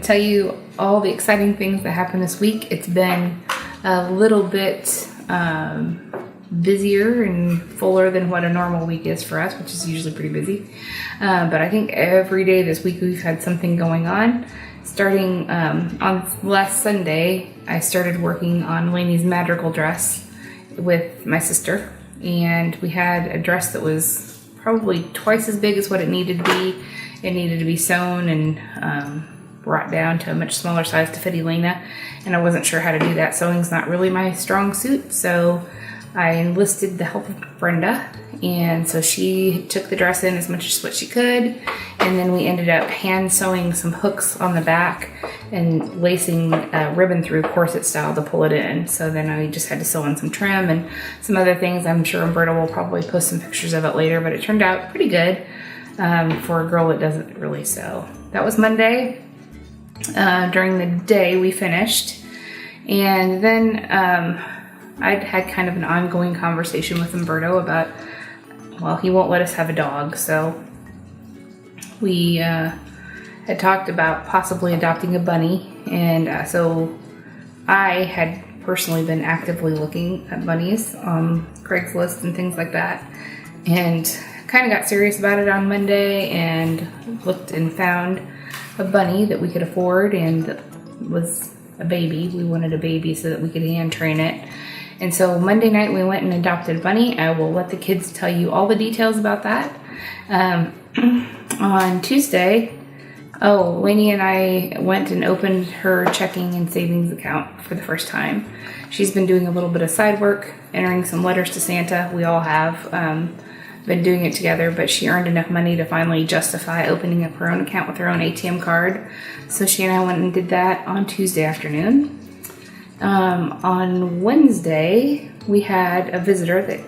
tell you all the exciting things that happened this week. It's been a little bit busier and fuller than what a normal week is for us, which is usually pretty busy. But I think every day this week we've had something going on. Starting on last Sunday, I started working on Elaina's Madrigal dress with my sister. And we had a dress that was probably twice as big as what it needed to be. It needed to be sewn and brought down to a much smaller size to fit Elaina, and I wasn't sure how to do that. Sewing's not really my strong suit, so I enlisted the help of Brenda, and so she took the dress in as much as what she could, and then we ended up hand sewing some hooks on the back and lacing ribbon through corset style to pull it in. So then I just had to sew on some trim and some other things. I'm sure Humberto will probably post some pictures of it later, but it turned out pretty good. For a girl that doesn't really sew. That was Monday. During the day we finished, and then I'd had kind of an ongoing conversation with Humberto about, well, he won't let us have a dog, so we had talked about possibly adopting a bunny, and so I had personally been actively looking at bunnies on Craigslist and things like that, and kind of got serious about it on Monday and looked and found a bunny that we could afford, and that was a baby. We wanted a baby so that we could hand train it. And so Monday night we went and adopted a bunny. I will let the kids tell you all the details about that. On Tuesday, Lainey and I went and opened her checking and savings account for the first time. She's been doing a little bit of side work, entering some letters to Santa. We all have been doing it together, but she earned enough money to finally justify opening up her own account with her own ATM card. So she and I went and did that on Tuesday afternoon. On Wednesday, we had a visitor that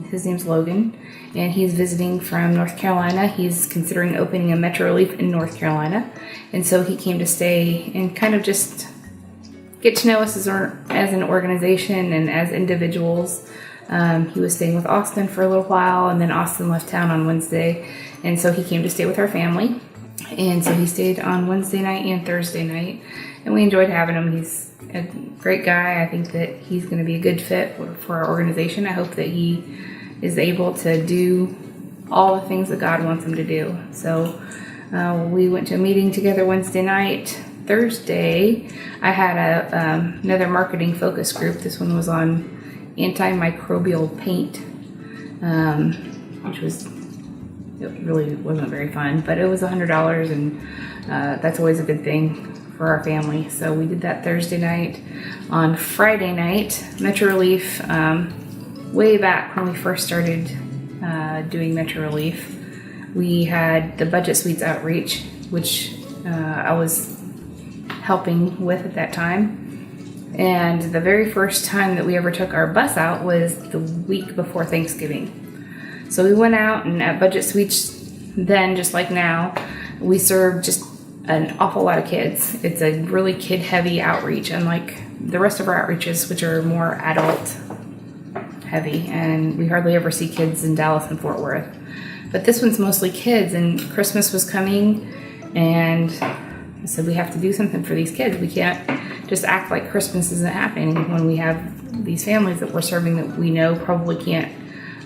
his name's Logan, and he's visiting from North Carolina. He's considering opening a Metro Relief in North Carolina, and so he came to stay and kind of just get to know us as an organization and as individuals. He was staying with Austin for a little while, and then Austin left town on Wednesday, and so he came to stay with our family. And so he stayed on Wednesday night and Thursday night, and we enjoyed having him. He's a great guy. I think that he's going to be a good fit for our organization. I hope that he is able to do all the things that God wants him to do. So we went to a meeting together Wednesday night. Thursday, I had another marketing focus group. This one was on anti-microbial paint, which it really wasn't very fun, but it was $100, and that's always a good thing for our family. So we did that Thursday night. On Friday night, Metro Relief, way back when we first started doing Metro Relief, we had the Budget Suites outreach, which I was helping with at that time. And the very first time that we ever took our bus out was the week before Thanksgiving. So we went out, and at Budget Suites then, just like now, we served just an awful lot of kids. It's a really kid-heavy outreach, unlike the rest of our outreaches, which are more adult-heavy, and we hardly ever see kids in Dallas and Fort Worth. But this one's mostly kids, and Christmas was coming, and I said we have to do something for these kids. We can't just act like Christmas isn't happening when we have these families that we're serving that we know probably can't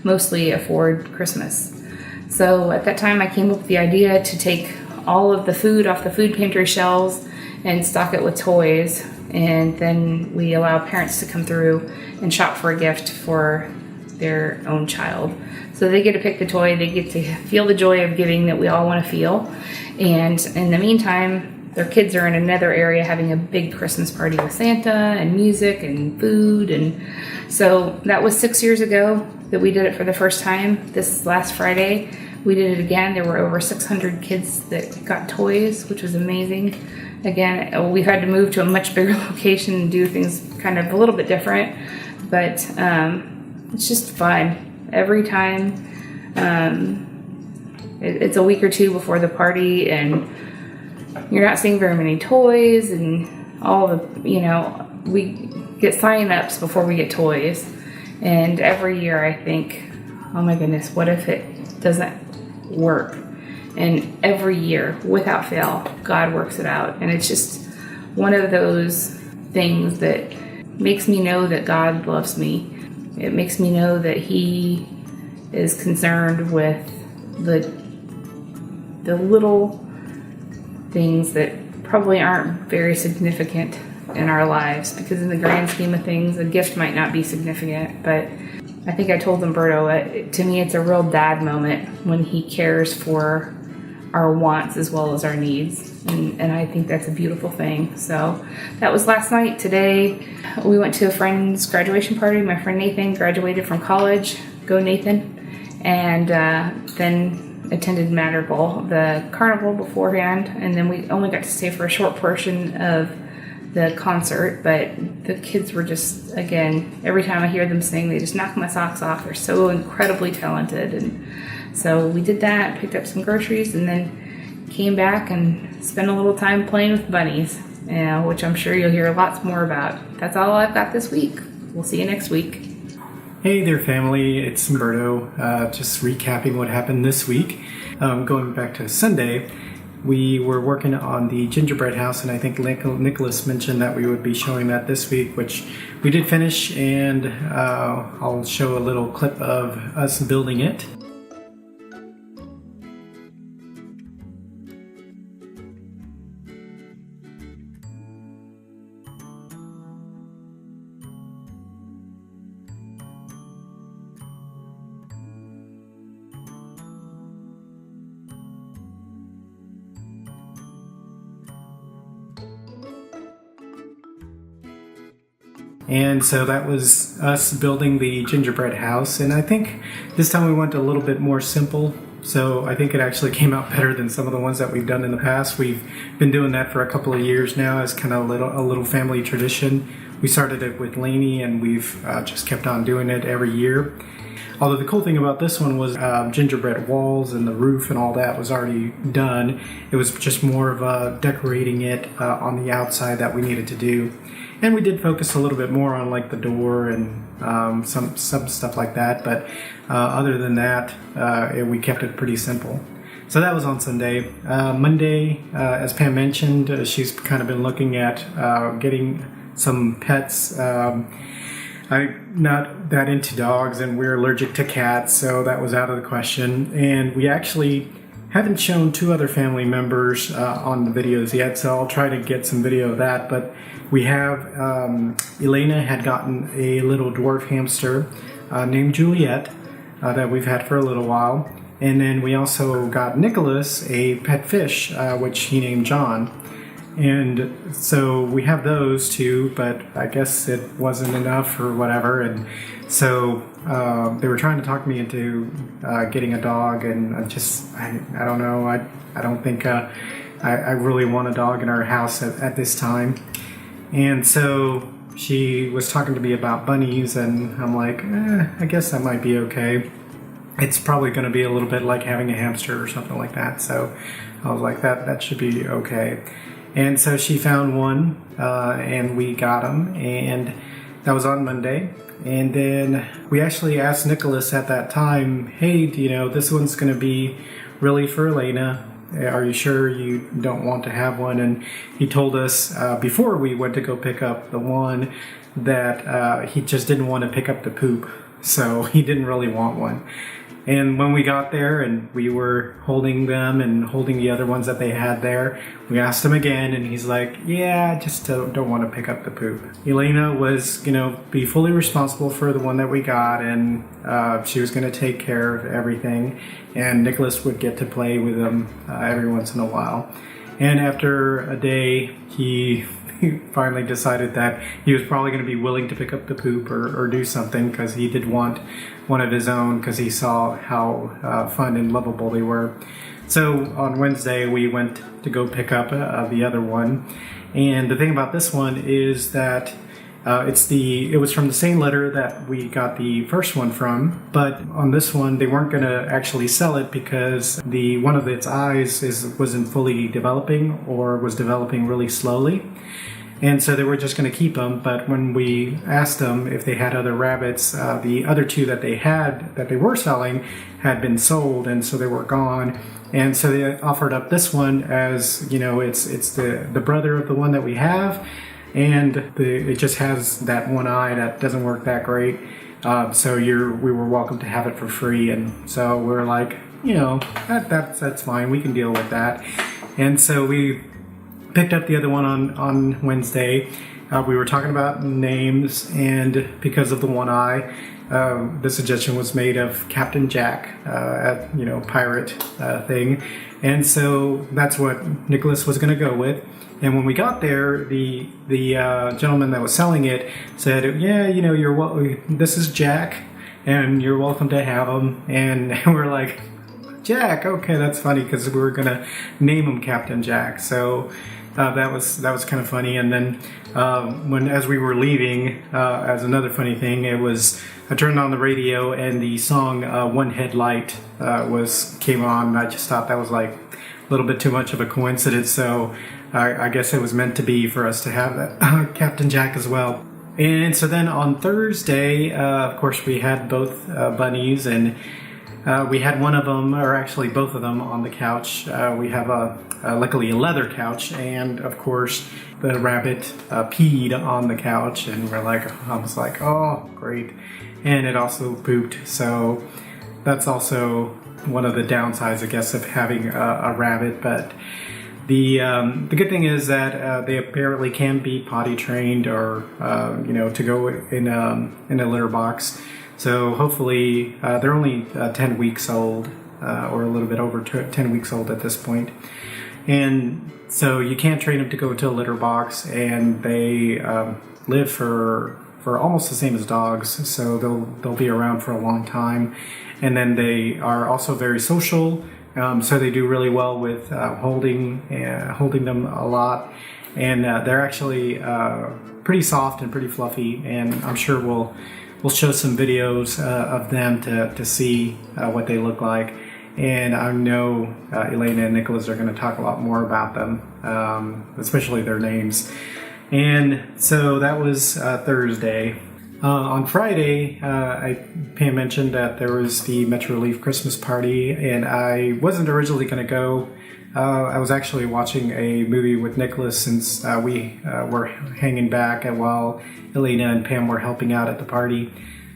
mostly afford Christmas. So at that time I came up with the idea to take all of the food off the food pantry shelves and stock it with toys, and then we allow parents to come through and shop for a gift for their own child. So they get to pick the toy, they get to feel the joy of giving that we all want to feel, and in the meantime their kids are in another area having a big Christmas party with Santa and music and food. And so that was 6 years ago that we did it for the first time. This last Friday, we did it again. There were over 600 kids that got toys, which was amazing. Again, we've had to move to a much bigger location and do things kind of a little bit different, but it's just fun. Every time, it's a week or two before the party, and you're not seeing very many toys, and all the, we get sign-ups before we get toys. And every year I think, oh my goodness, what if it doesn't work? And every year, without fail, God works it out. And it's just one of those things that makes me know that God loves me. It makes me know that He is concerned with the little things that probably aren't very significant in our lives, because in the grand scheme of things, a gift might not be significant, but I think I told Humberto, to me it's a real dad moment when he cares for our wants as well as our needs, and I think that's a beautiful thing. So that was last night. Today we went to a friend's graduation party. My friend Nathan graduated from college. Go Nathan. And then attended Madrigal, the carnival, beforehand, and then we only got to stay for a short portion of the concert, but the kids were just, again, every time I hear them sing, they just knock my socks off. They're so incredibly talented. And so we did that, picked up some groceries, and then came back and spent a little time playing with bunnies, which I'm sure you'll hear lots more about. That's all I've got this week. We'll see you next week. Hey there, family. It's Humberto. Just recapping what happened this week. Going back to Sunday, we were working on the gingerbread house, and I think Nicholas mentioned that we would be showing that this week, which we did finish, and I'll show a little clip of us building it. And so that was us building the gingerbread house, and I think this time we went a little bit more simple, so I think it actually came out better than some of the ones that we've done in the past. We've been doing that for a couple of years now as kind of a little family tradition. We started it with Elaina, and we've just kept on doing it every year. Although the cool thing about this one was gingerbread walls and the roof and all that was already done. It was just more of decorating it on the outside that we needed to do. And we did focus a little bit more on like the door and some stuff like that. But other than that, we kept it pretty simple. So that was on Sunday. Monday, as Pam mentioned, she's kind of been looking at getting some pets. I'm not that into dogs, and we're allergic to cats, so that was out of the question. And we actually haven't shown two other family members on the videos yet, so I'll try to get some video of that. But we have, Elaina had gotten a little dwarf hamster named Juliet that we've had for a little while. And then we also got Nicholas a pet fish, which he named John. And so we have those two, but I guess it wasn't enough or whatever. And so they were trying to talk me into getting a dog, and I don't know. I don't think I really want a dog in our house at this time. And so she was talking to me about bunnies, and I'm like, I guess that might be okay. It's probably going to be a little bit like having a hamster or something like that. So I was like, that should be okay. And so she found one, and we got him, and that was on Monday. And then we actually asked Nicholas at that time, hey, this one's going to be really for Elaina. Are you sure you don't want to have one? And he told us before we went to go pick up the one that he just didn't want to pick up the poop. So he didn't really want one. And when we got there and we were holding them and holding the other ones that they had there, we asked him again, and he's like, yeah, I just don't want to pick up the poop. Elaina was going to be fully responsible for the one that we got, and she was going to take care of everything, and Nicholas would get to play with them every once in a while. And after a day, he finally decided that he was probably going to be willing to pick up the poop or do something, because he did want one of his own, because he saw how fun and lovable they were. So on Wednesday we went to go pick up the other one, and the thing about this one is that it was from the same litter that we got the first one from, but on this one they weren't going to actually sell it because one of its eyes wasn't fully developing, or was developing really slowly. And so they were just going to keep them, but when we asked them if they had other rabbits, the other two that they were selling had been sold, and so they were gone. And so they offered up this one as, it's the brother of the one that we have, and it just has that one eye that doesn't work that great. So we were welcome to have it for free, and so we're like, that's fine. We can deal with that. And so we picked up the other one on Wednesday. We were talking about names, and because of the one eye, the suggestion was made of Captain Jack, pirate thing. And so that's what Nicholas was going to go with. And when we got there, the gentleman that was selling it said, this is Jack, and you're welcome to have him. And we're like, Jack, okay, that's funny, because we were going to name him Captain Jack. So that was kind of funny. And then as we were leaving, as another funny thing, I turned on the radio and the song One Headlight came on, and I just thought that was like a little bit too much of a coincidence. So I guess it was meant to be for us to have that Captain Jack as well. And so then on Thursday, of course, we had both bunnies, and we had one of them, or actually both of them, on the couch. We have luckily a leather couch, and of course the rabbit peed on the couch, and I was like, oh, great. And it also pooped, so that's also one of the downsides, I guess, of having a rabbit. But the good thing is that they apparently can be potty trained, or to go in a litter box. So hopefully they're only 10 weeks old, or a little bit over 10 weeks old at this point. And so you can't train them to go into a litter box, and they live for almost the same as dogs, so they'll be around for a long time. And then they are also very social, so they do really well with holding them a lot. And they're actually pretty soft and pretty fluffy, and I'm sure we'll show some videos of them to see what they look like. And I know Elaina and Nicholas are going to talk a lot more about them, especially their names. And so that was Thursday. On Friday, Pam mentioned that there was the Metro Relief Christmas party, and I wasn't originally going to go. I was actually watching a movie with Nicholas, since we were hanging back while Elaina and Pam were helping out at the party.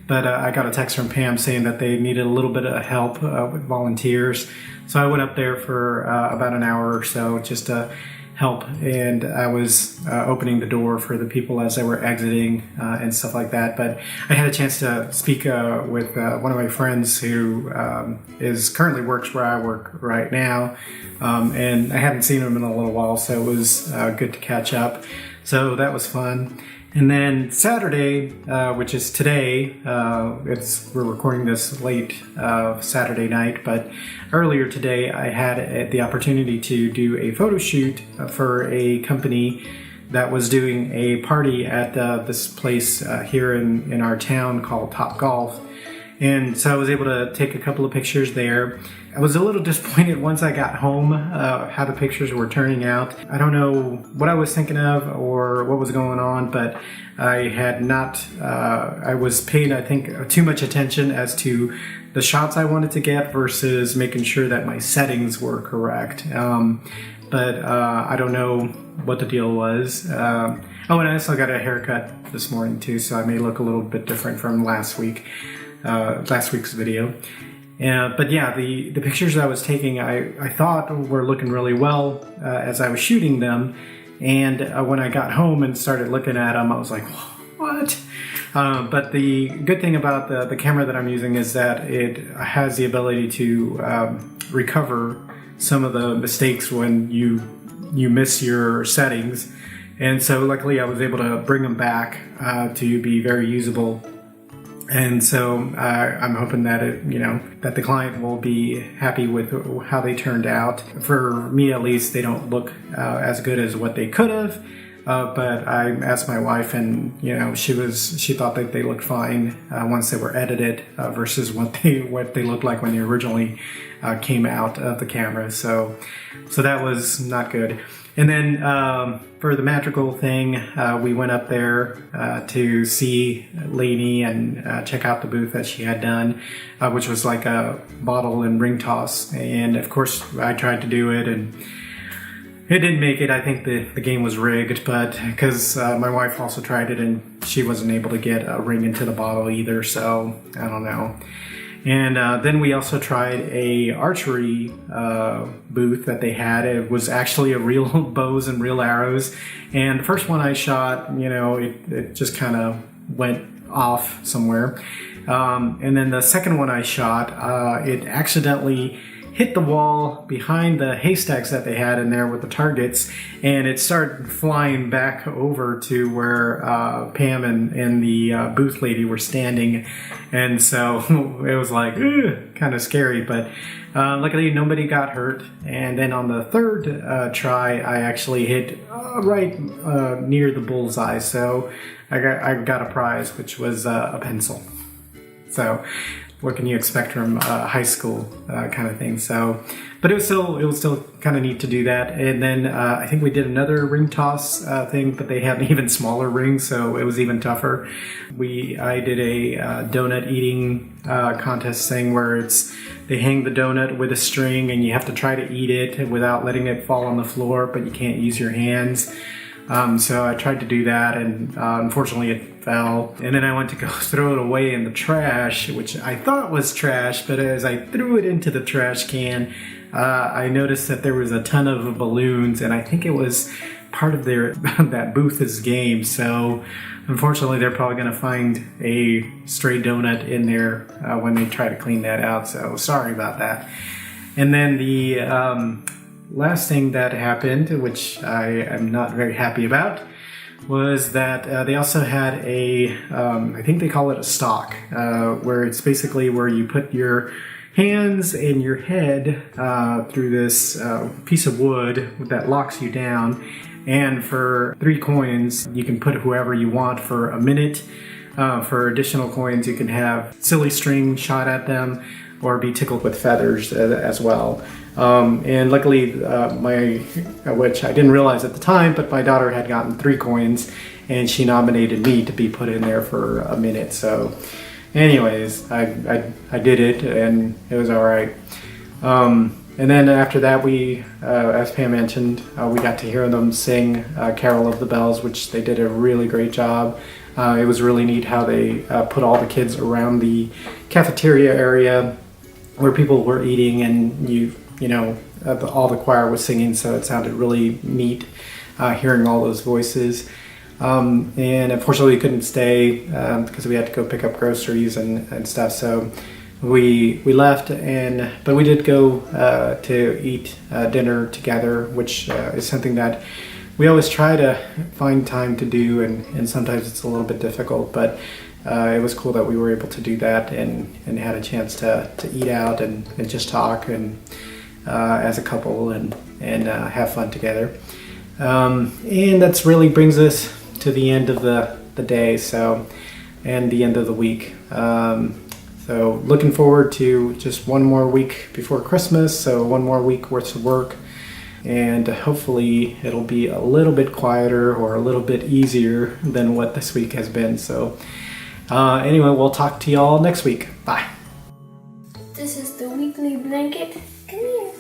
But I got a text from Pam saying that they needed a little bit of help with volunteers. So I went up there for about an hour or so just to help. And I was opening the door for the people as they were exiting and stuff like that. But I had a chance to speak with one of my friends who currently works where I work right now. And I hadn't seen him in a little while, so it was good to catch up. So that was fun. And then Saturday, which is today, we're recording this late Saturday night, but earlier today I had the opportunity to do a photo shoot for a company that was doing a party at this place here in our town called Top Golf. And so I was able to take a couple of pictures there. I was a little disappointed once I got home how the pictures were turning out. I don't know what I was thinking of or what was going on, but I had not, I was paying, I think, too much attention as to the shots I wanted to get versus making sure that my settings were correct. But I don't know what the deal was. And I also got a haircut this morning too, so I may look a little bit different from last week's video. But yeah, the pictures I was taking, I thought were looking really well as I was shooting them. And when I got home and started looking at them, I was like, what? But the good thing about the camera that I'm using is that it has the ability to recover some of the mistakes when you miss your settings. And so luckily I was able to bring them back to be very usable. And so I'm hoping that that the client will be happy with how they turned out. For me, at least, they don't look as good as what they could have. But I asked my wife, and she thought that they looked fine once they were edited versus what they looked like when they originally came out of the camera. So that was not good. And then for the Madrigal thing, we went up there to see Elaina and check out the booth that she had done, which was like a bottle and ring toss. And of course, I tried to do it, and it didn't make it. I think the game was rigged, but because my wife also tried it, and she wasn't able to get a ring into the bottle either. So I don't know. And then we also tried a archery booth that they had. It was actually a real bows and real arrows. And the first one I shot, it just kind of went off somewhere. And then the second one I shot, it accidentally hit the wall behind the haystacks that they had in there with the targets, and it started flying back over to where Pam and the booth lady were standing, and so it was like kind of scary, but luckily nobody got hurt. And then on the third try, I actually hit right near the bullseye, so I got a prize, which was a pencil. So what can you expect from high school kind of thing? So, but it was still kind of neat to do that. And then I think we did another ring toss thing, but they had an even smaller ring, so it was even tougher. I did a donut eating contest thing where they hang the donut with a string, and you have to try to eat it without letting it fall on the floor, but you can't use your hands. So I tried to do that, and unfortunately it fell. And then I went to go throw it away in the trash, which I thought was trash, but as I threw it into the trash can, I noticed that there was a ton of balloons, and I think it was part of that booth's game. So unfortunately they're probably going to find a stray donut in there when they try to clean that out. So sorry about that. And then the last thing that happened, which I am not very happy about, was that they also had I think they call it a stock, where it's basically where you put your hands and your head through this piece of wood that locks you down, and for 3 coins you can put whoever you want for a minute. For additional coins you can have silly string shot at them or be tickled with feathers as well. And luckily, which I didn't realize at the time, but my daughter had gotten 3 coins, and she nominated me to be put in there for a minute. So anyways, I did it, and it was all right. And then after that, we, as Pam mentioned, we got to hear them sing Carol of the Bells, which they did a really great job. It was really neat how they put all the kids around the cafeteria area where people were eating, and all the choir was singing, so it sounded really neat hearing all those voices. And unfortunately we couldn't stay because we had to go pick up groceries and stuff, so we left, but we did go to eat dinner together, which is something that we always try to find time to do, and sometimes it's a little bit difficult, but it was cool that we were able to do that and had a chance to eat out and just talk and as a couple and have fun together. And that's really brings us to the end of the day, and the end of the week. So looking forward to just one more week before Christmas, so one more week worth of work, and hopefully it'll be a little bit quieter or a little bit easier than what this week has been. So anyway, we'll talk to y'all next week. Bye. This is the weekly blanket. Come here.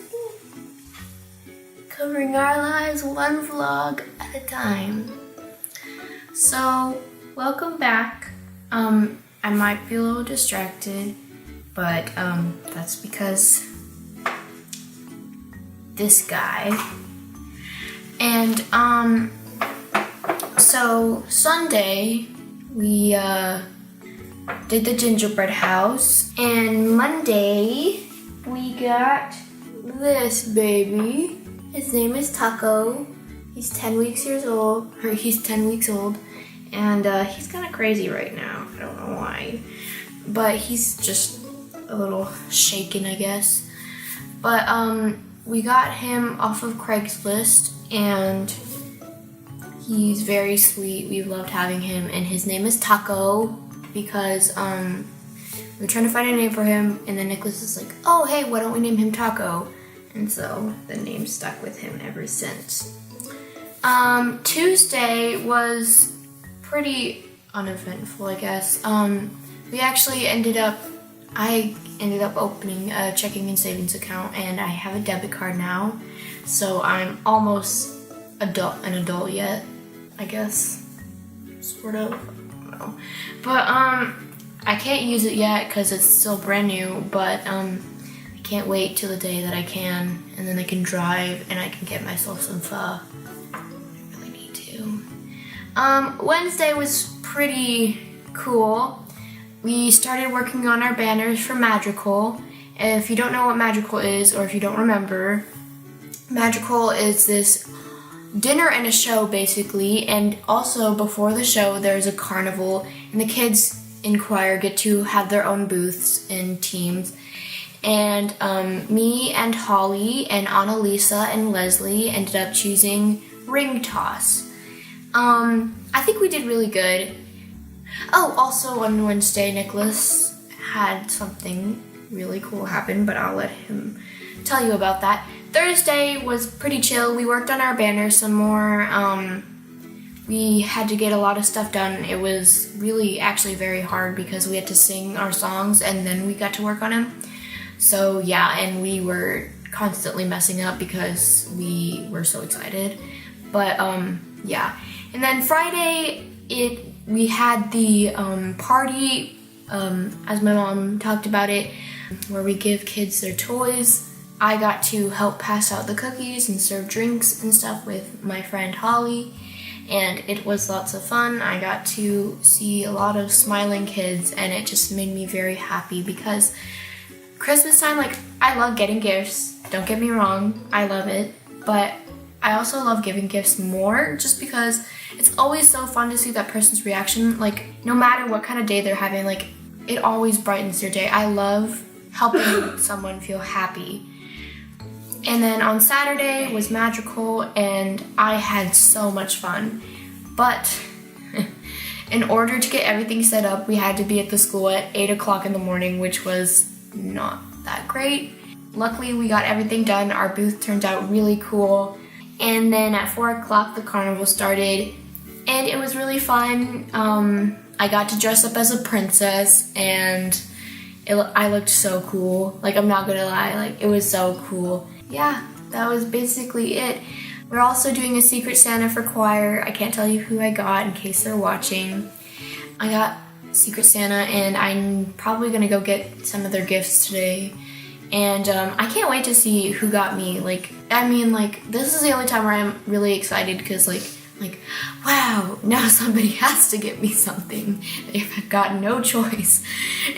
Covering our lives one vlog at a time. So, welcome back. I might be a little distracted, but that's because this guy. And so Sunday we did the gingerbread house, and Monday we got this baby. His name is Taco. He's 10 weeks old, and he's kind of crazy right now. I don't know why, but he's just a little shaken, I guess. But we got him off of Craigslist, and he's very sweet. We loved having him, and his name is Taco because we were trying to find a name for him, and then Nicholas was like, "Oh, hey, why don't we name him Taco?" And so the name stuck with him ever since. Tuesday was pretty uneventful, I guess. I ended up opening a checking and savings account, and I have a debit card now, so I'm almost an adult yet, I guess, sort of, I don't know. But I can't use it yet because it's still brand new, but I can't wait till the day that I can, and then I can drive and I can get myself some pho. I really need to. Wednesday was pretty cool. We started working on our banners for Madrigal. If you don't know what Madrigal is, or if you don't remember, Madrigal is this dinner and a show basically, and also before the show there's a carnival, and the kids in choir get to have their own booths and teams. And me and Holly and Annalisa and Leslie ended up choosing ring toss. I think we did really good. Oh, also on Wednesday, Nicholas had something really cool happen, but I'll let him tell you about that. Thursday was pretty chill. We worked on our banner some more. We had to get a lot of stuff done. It was really actually very hard because we had to sing our songs and then we got to work on them. So yeah, and we were constantly messing up because we were so excited. But yeah. And then Friday, we had the party, as my mom talked about it, where we give kids their toys. I got to help pass out the cookies and serve drinks and stuff with my friend Holly, and it was lots of fun. I got to see a lot of smiling kids, and it just made me very happy because Christmas time, like, I love getting gifts, don't get me wrong, I love it, but I also love giving gifts more just because it's always so fun to see that person's reaction. Like, no matter what kind of day they're having, like, it always brightens your day. I love helping someone feel happy. And then on Saturday was Madrigal, and I had so much fun. But in order to get everything set up, we had to be at the school at 8 o'clock in the morning, which was not that great. Luckily, we got everything done. Our booth turned out really cool. And then at 4 o'clock, the carnival started, and it was really fun. I got to dress up as a princess, and I looked so cool. Like, I'm not gonna lie, like, it was so cool. Yeah, that was basically it. We're also doing a Secret Santa for choir. I can't tell you who I got in case they're watching. I got Secret Santa, and I'm probably gonna go get some of their gifts today. And I can't wait to see who got me. Like, I mean, like, this is the only time where I'm really excited because, like, wow, now somebody has to get me something. They've got no choice.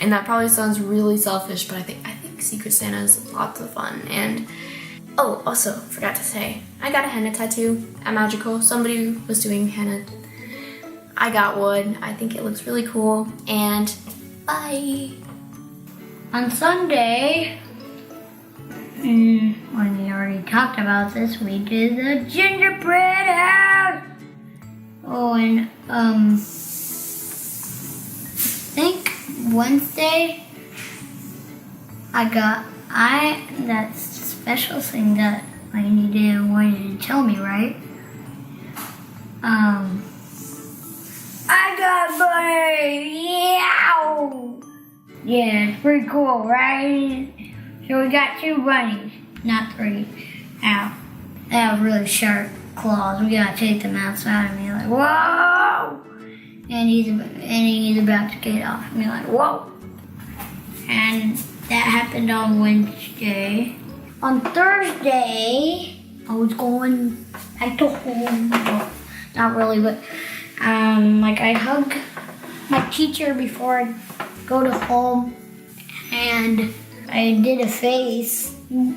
And that probably sounds really selfish, but I think Secret Santa is lots of fun. And oh, also forgot to say, I got a henna tattoo at Madrigal. Somebody was doing henna. I got one. I think it looks really cool. And bye. On Sunday, when we already talked about this, we did the gingerbread house. Oh, and I think Wednesday that special thing that Elaina didn't want you to tell me, right? I got bunnies! Yeah! Yeah, it's pretty cool, right? So we got 2 bunnies, not 3. Ow. They have really sharp claws. We gotta take them outside and be like, whoa! And he's about to get off and be like, whoa! And that happened on Wednesday. On Thursday, I was going back to home. Well, not really, but I hug my teacher before I go to home, and I did a face.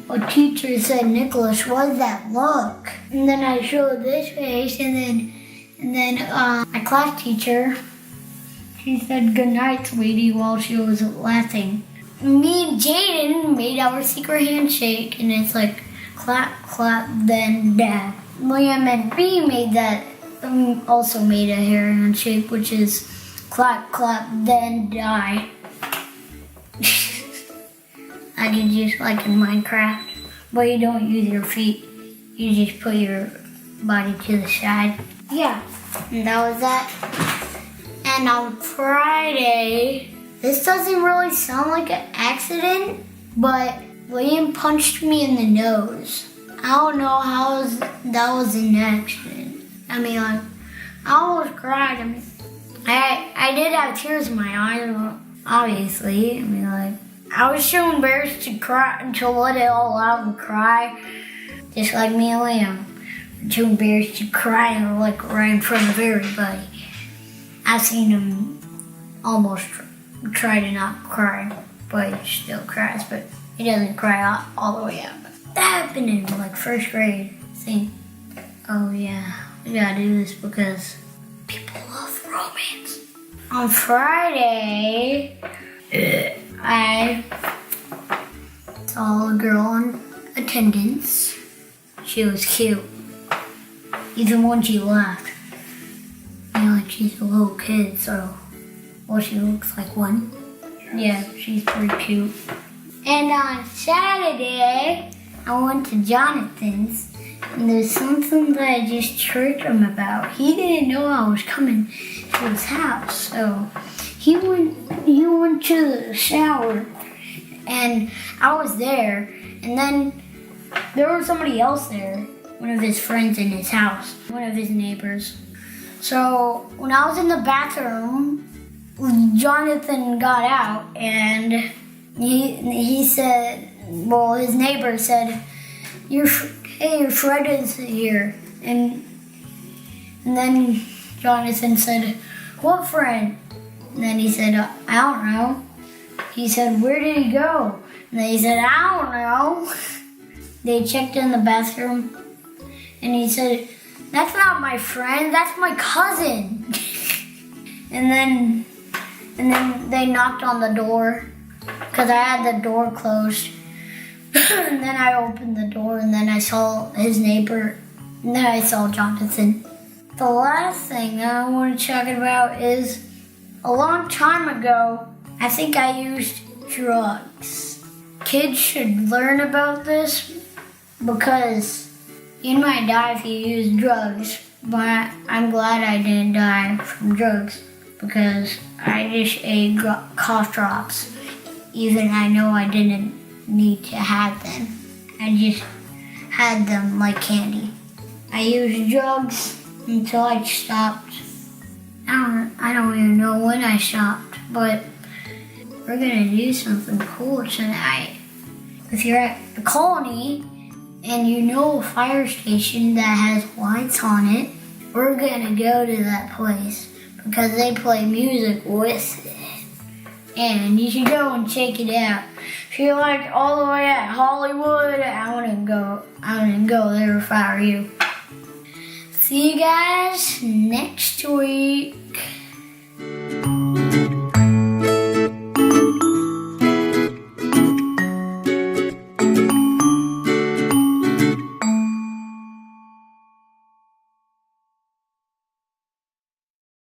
A teacher said, "Nicholas, what does that look?" And then I showed this face, and then my class teacher, she said, "Good night, sweetie," while she was laughing. Me and Jaden made our secret handshake, and it's like clap, clap, then dab. Liam and B made that, also made a hair handshake, which is clap, clap, then die. Like you just like in Minecraft, but you don't use your feet. You just put your body to the side. Yeah, and that was that. And on Friday, this doesn't really sound like an accident, but Liam punched me in the nose. I don't know how that was an accident. I mean, like, I almost cried. I mean, I did have tears in my eyes, obviously. I mean, like, I was too embarrassed to cry, to let it all out and cry, just like me and Liam. I'm too embarrassed to cry, like, right in front of everybody. I've seen him almost try to not cry, but he still cries, but he doesn't cry all the way out. That happened in, like, first grade. Think, oh yeah, we gotta do this because people love romance. On Friday, I saw a girl in attendance. She was cute. Even when she laughed. You know, like she's a little kid, so, well, she looks like one. Yeah, she's pretty cute. And on Saturday, I went to Jonathan's, and there's something that I just tricked him about. He didn't know I was coming to his house, so he went to the shower, and I was there, and then there was somebody else there, one of his friends in his house, one of his neighbors. So when I was in the bathroom, Jonathan got out, and he said, well, his neighbor said, your friend is here. And then Jonathan said, what friend? And then he said, I don't know. He said, where did he go? And then he said, I don't know. They checked in the bathroom, and he said, that's not my friend, that's my cousin. And then they knocked on the door, because I had the door closed. And then I opened the door, and then I saw his neighbor, and then I saw Jonathan. The last thing I want to talk about is, a long time ago, I think I used drugs. Kids should learn about this, because you might die if you use drugs, but I'm glad I didn't die from drugs, because I just ate cough drops, even I know I didn't need to have them. I just had them like candy. I used drugs until I stopped. I don't even know when I stopped, but we're gonna do something cool tonight. If you're at the colony and you know a fire station that has lights on it, we're gonna go to that place because they play music with it. And you should go and check it out. If you're like all the way at Hollywood, I wouldn't go there if I were you. See you guys next week.